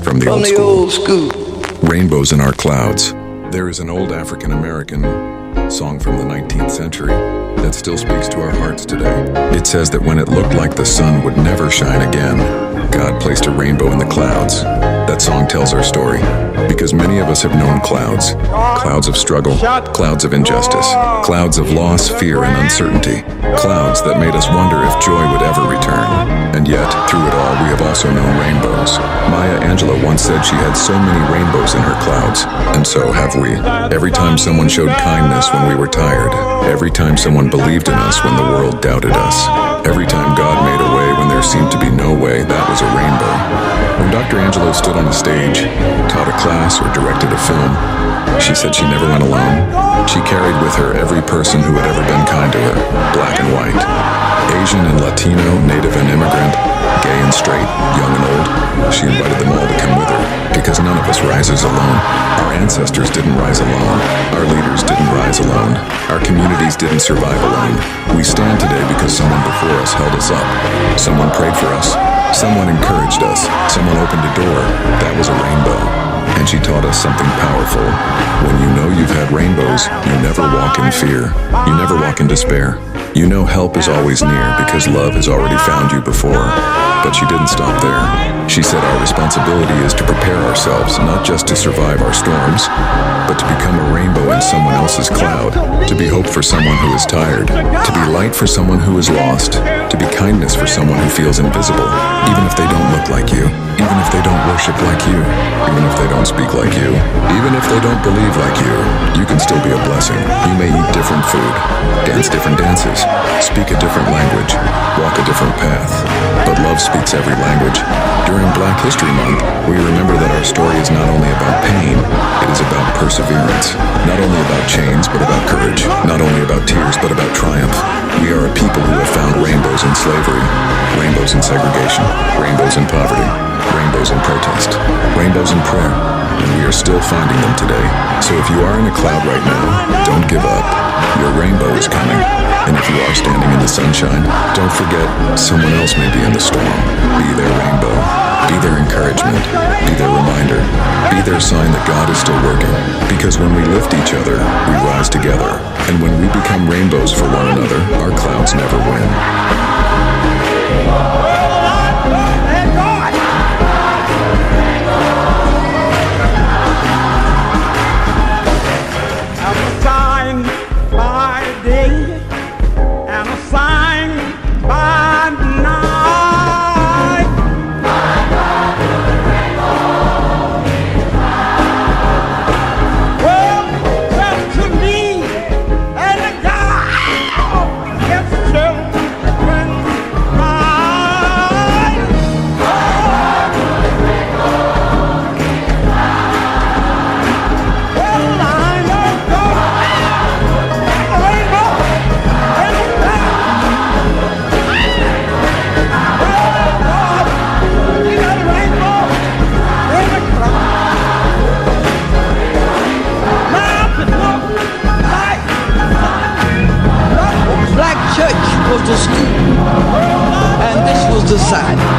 from the From old the school. old school. Rainbows in our clouds. There is an old African-American song from the 19th century that still speaks to our hearts today. It says that when it looked like the sun would never shine again, God placed a rainbow in the clouds. That song tells our story because many of us have known clouds. Clouds of struggle, clouds of injustice, clouds of loss, fear, and uncertainty. Clouds that made us wonder if joy would ever return. And yet, through it all, we have also known rainbows. Maya Angelou once said she had so many rainbows in her clouds, and so have we. Every time someone showed kindness when we were tired, every time someone believed in us when the world doubted us, every time God made a way when there seemed to be no way, that was a rainbow. When Dr. Angelou stood on a stage, taught a class, or directed a film, she said she never went alone. She carried with her every person who had ever been kind to her, black and white, Asian and Latino, native and immigrant, gay and straight, young and old. She invited them all to come with her, because none of us rises alone. Our ancestors didn't rise alone. Our leaders didn't rise alone. Our communities didn't survive alone. We stand today because someone before us held us up. Someone prayed for us. Someone encouraged us. Someone opened a door. That was a rainbow. And she taught us something powerful. When you know you've had rainbows, you never walk in fear. You never walk in despair. You know help is always near because love has already found you before. But she didn't stop there. She said our responsibility is to prepare ourselves, not just to survive our storms, but to become a rainbow in someone else's cloud, to be hope for someone who is tired, to be light for someone who is lost, to be kindness for someone who feels invisible, even if they don't look like you, even if they don't worship like you, even if they don't speak like you, even if they don't believe like you can still be a blessing. You may eat different food, dance different dances, speak a different language, walk a different path, but love speaks every language. During Black History Month, we remember that our story is not only about pain, it is about perseverance. Not only about chains, but about courage. Not only about tears, but about triumph. We are a people who have found rainbows in slavery, rainbows in segregation, rainbows in poverty, rainbows in protest, rainbows in prayer, and we are still finding them today. So if you are in a cloud right now, don't give up. Your rainbow is coming. And if you are standing in the sunshine, don't forget someone else may be in the storm. Be their rainbow. Be their encouragement. Be their reminder. Be their sign that God is still working. Because when we lift each other, we rise together. And when we become rainbows for one another, our clouds never win. Was the school, and this was the sign.